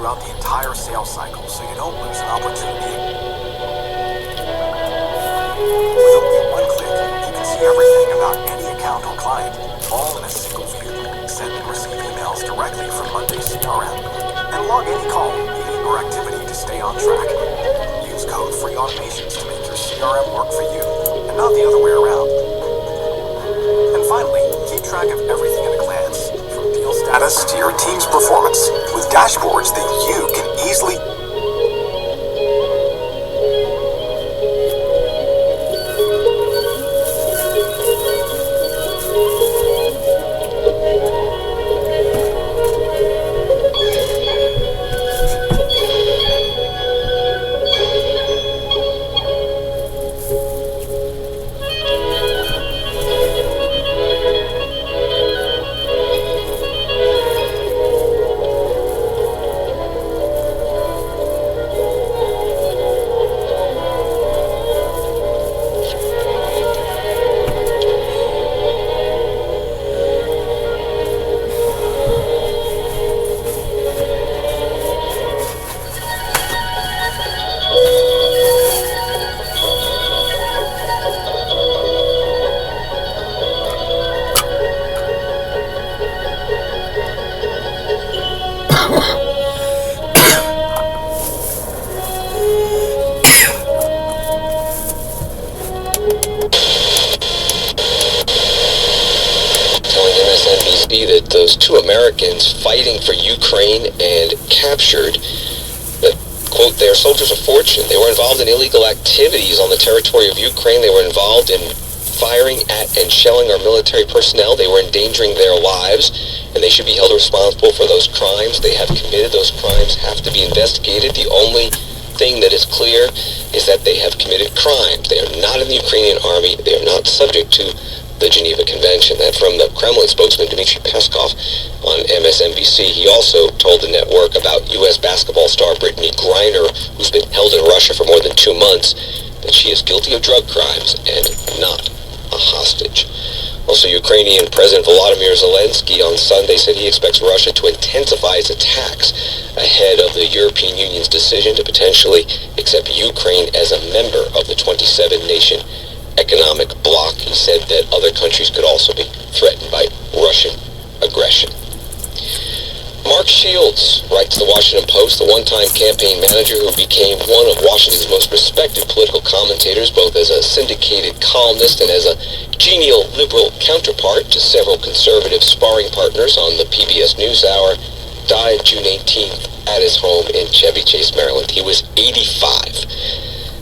throughout the entire sales cycle so you don't lose an opportunity. With only one click, you can see everything about any account or client, all in a single view. Send and receive emails directly from Monday's CRM, and log any call, meeting, or activity to stay on track. Use code-free automations to make your CRM work for you, and not the other way around. And finally, keep track of everything at a glance, from deal status to your team's performance, with dashboards that you can easily... That those two Americans fighting for Ukraine and captured, that, quote, they are soldiers of fortune. They were involved in illegal activities on the territory of Ukraine. They were involved in firing at and shelling our military personnel. They were endangering their lives, and they should be held responsible for those crimes they have committed. Those crimes have to be investigated. The only thing that is clear is that they have committed crimes. They are not in the Ukrainian army. They are not subject to the Geneva Convention. That from the Kremlin spokesman Dmitry Peskov on MSNBC. He also told the network about U.S. basketball star Brittany Griner, who's been held in Russia for more than 2 months, that she is guilty of drug crimes and not a hostage. Also, Ukrainian President Volodymyr Zelensky on Sunday said he expects Russia to intensify its attacks ahead of the European Union's decision to potentially accept Ukraine as a member of the 27-nation economic bloc. He said that other countries could also be threatened by Russian aggression. Mark Shields writes the Washington Post, the one-time campaign manager who became one of Washington's most respected political commentators, both as a syndicated columnist and as a genial liberal counterpart to several conservative sparring partners on the PBS NewsHour, died June 18th at his home in Chevy Chase, Maryland. He was 85.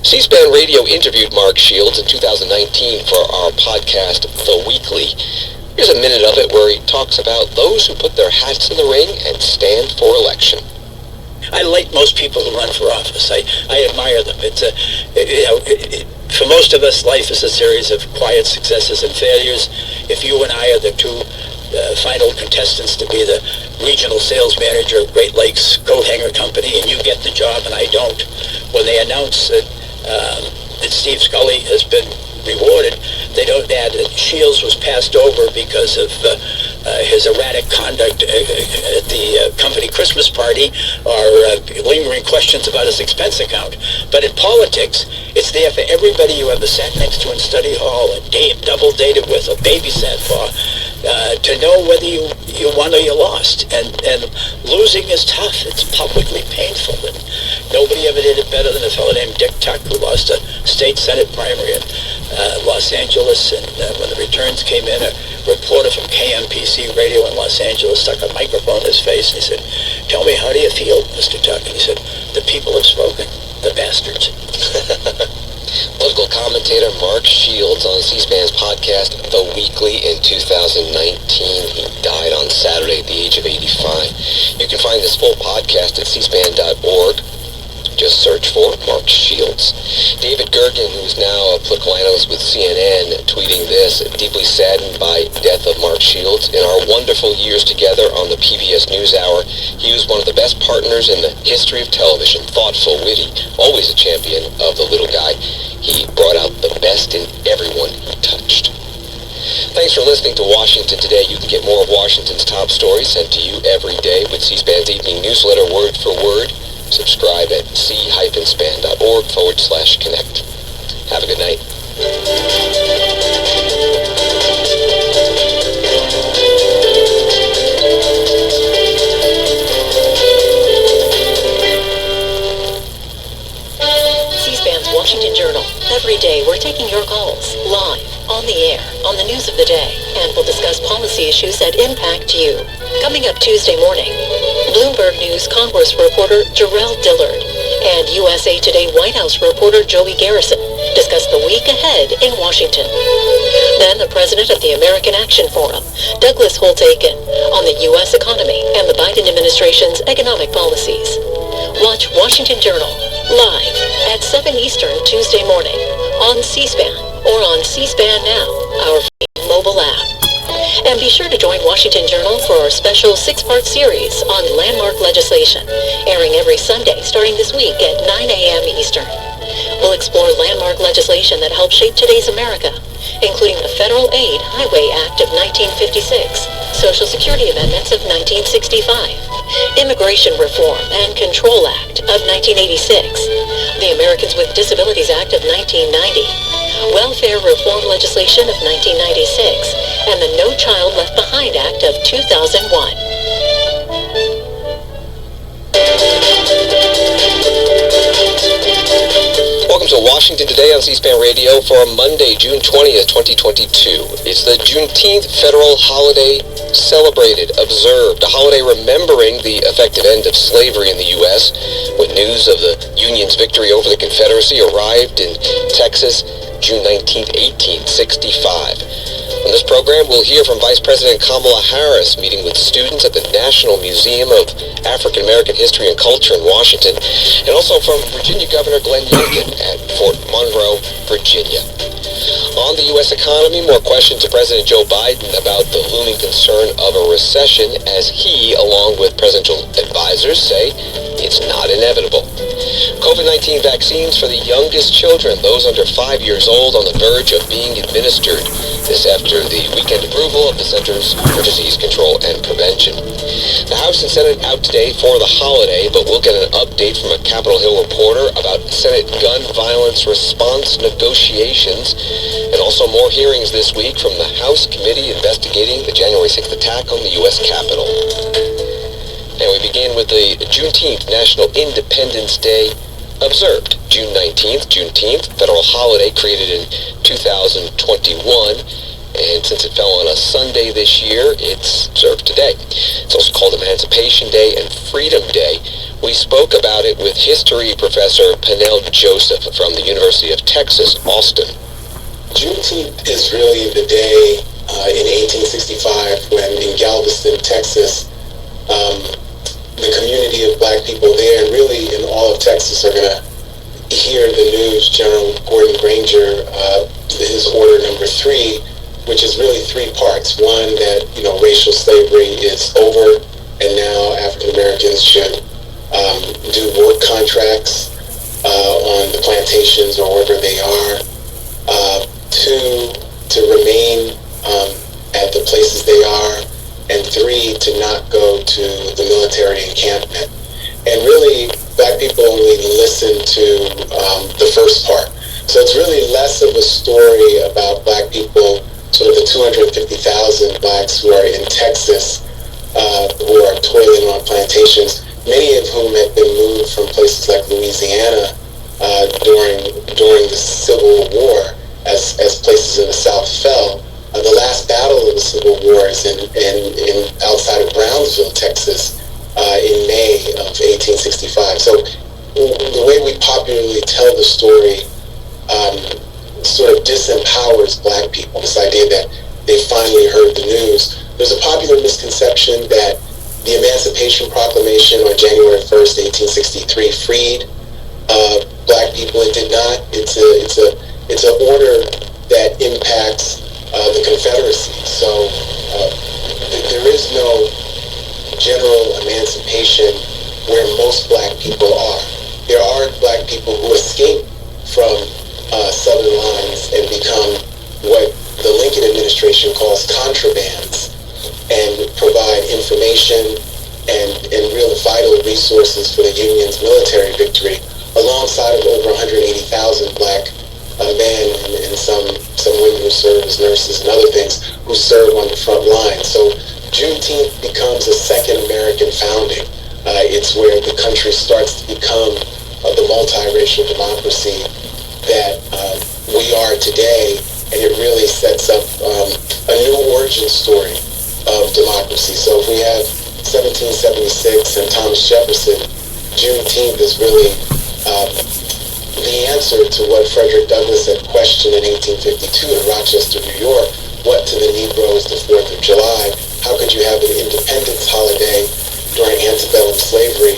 C-SPAN Radio interviewed Mark Shields in 2019 for our podcast, The Weekly. Here's a minute of it where he talks about those who put their hats in the ring and stand for election. I like most people who run for office. I admire them. For most of us, life is a series of quiet successes and failures. If you and I are the two final contestants to be the regional sales manager of Great Lakes Coat Hanger Company, and you get the job and I don't, when they announce that Steve Scully has been rewarded, they don't add that Shields was passed over because of his erratic conduct at the company Christmas party, or lingering questions about his expense account. But in politics, it's there for everybody you ever sat next to in study hall, and double dated with, or babysat for, to know whether you won or you lost. And losing is tough. It's publicly painful. And nobody ever did it better than a fellow named Dick Tuck, who lost a state senate primary in Los Angeles. And when the returns came in, a reporter from KMPC radio in Los Angeles stuck a microphone in his face and he said, "Tell me, how do you feel, Mr. Tuck?" And he said, "The people have spoken, the bastards." Political commentator Mark Shields on C-SPAN's podcast, The Weekly, in 2019. He died on Saturday at the age of 85. You can find this full podcast at cspan.org. Just search for Mark Shields. David Gergen, who's now a political analyst with CNN, tweeting this: deeply saddened by death of Mark Shields. In our wonderful years together on the PBS NewsHour, he was one of the best partners in the history of television. Thoughtful, witty, always a champion of the little guy. He brought out the best in everyone he touched. Thanks for listening to Washington Today. You can get more of Washington's top stories sent to you every day with C-SPAN's evening newsletter, word for word. Subscribe at c-span.org/connect. Have a good night. C-SPAN's Washington Journal. Every day we're taking your calls live, on the air, on the news of the day, and we'll discuss policy issues that impact you. Coming up Tuesday morning, Bloomberg News Congress reporter Jarrell Dillard and USA Today White House reporter Joey Garrison discuss the week ahead in Washington. Then the president of the American Action Forum, Douglas Holtz-Eakin, on the U.S. economy and the Biden administration's economic policies. Watch Washington Journal live at 7 Eastern Tuesday morning on C-SPAN or on C-SPAN Now, our free mobile app. And be sure to join Washington Journal for our special 6-part series on landmark legislation, airing every Sunday starting this week at 9 a.m. Eastern. We'll explore landmark legislation that helped shape today's America, including the Federal Aid Highway Act of 1956, Social Security Amendments of 1965, Immigration Reform and Control Act of 1986, the Americans with Disabilities Act of 1990, Welfare Reform legislation of 1996, and the No Child Left Behind Act of 2001. Welcome to Washington Today on C-SPAN Radio for Monday, June 20th, 2022. It's the Juneteenth federal holiday celebrated, observed, a holiday remembering the effective end of slavery in the U.S. when news of the Union's victory over the Confederacy arrived in Texas June 19, 1865. On this program, we'll hear from Vice President Kamala Harris meeting with students at the National Museum of African American History and Culture in Washington, and also from Virginia Governor Glenn Youngkin at Fort Monroe, Virginia. On the U.S. economy, more questions to President Joe Biden about the looming concern of a recession as he, along with presidential advisors, say it's not inevitable. COVID-19 vaccines for the youngest children, those under 5 years old, on the verge of being administered. This after the weekend approval of the Centers for Disease Control and Prevention. The House and Senate out today for the holiday, but we'll get an update from a Capitol Hill reporter about Senate gun violence response negotiations, and also more hearings this week from the House committee investigating the January 6th attack on the U.S. Capitol. And we begin with the Juneteenth National Independence Day observed. June 19th, Juneteenth, federal holiday created in 2021. And since it fell on a Sunday this year, it's observed today. It's also called Emancipation Day and Freedom Day. We spoke about it with history professor Pernell Joseph from the University of Texas, Austin. Juneteenth is really the day in 1865 when in Galveston, Texas, the community of black people there, and really in all of Texas, are going to hear the news. General Gordon Granger, his order number 3, which is really 3 parts. One, that, racial slavery is over, and now African Americans should do work contracts on the plantations or wherever they are. 2, to remain at the places they are. And 3, to not go to the military encampment. And really, black people only listen to the first part. So it's really less of a story about black people, sort of the 250,000 blacks who are in Texas, who are toiling on plantations, many of whom had been moved from places like Louisiana during the Civil War as places in the South fell. The last battle of the Civil War is in outside of Brownsville, Texas, in May of 1865. So the way we popularly tell the story sort of disempowers black people, this idea that they finally heard the news. There's a popular misconception that the Emancipation Proclamation on January 1st, 1863 freed black people. It did not. It's an order that impacts the Confederacy. So there is no general emancipation where most black people are. There are black people who escape from Southern lines and become what the Lincoln administration called information and real vital resources for the Union's military victory, alongside of over 180,000 black men and some women who serve as nurses and other things who serve on the front line. So Juneteenth becomes a second American founding. It's where the country starts to become the multiracial democracy that we are today, and it really sets up a new origin story of democracy. So if we have 1776 and Thomas Jefferson, Juneteenth is really the answer to what Frederick Douglass had questioned in 1852 in Rochester, New York. What to the Negro is the 4th of July? How could you have an independence holiday during antebellum slavery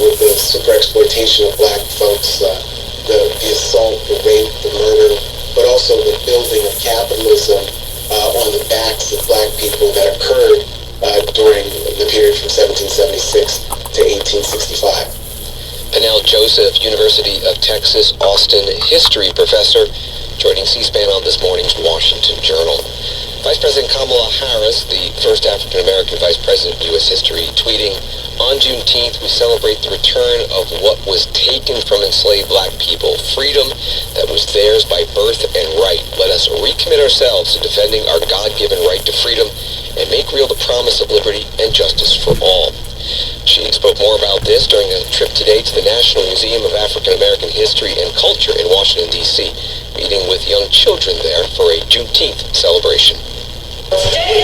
with the super exploitation of black folks, the assault, the rape, the murder, but also the building of capitalism on the backs of black people that occurred during the period from 1776 to 1865. Pernell Joseph, University of Texas, Austin history professor, joining C-SPAN on this morning's Washington Journal. Vice President Kamala Harris, the first African-American Vice President of U.S. history, tweeting, "On Juneteenth, we celebrate the return of what was taken from enslaved black people, freedom that was theirs by birth and right. Let us recommit ourselves to defending our God-given right to freedom and make real the promise of liberty and justice for all." She spoke more about this during a trip today to the National Museum of African American History and Culture in Washington, D.C., meeting with young children there for a Juneteenth celebration. Stay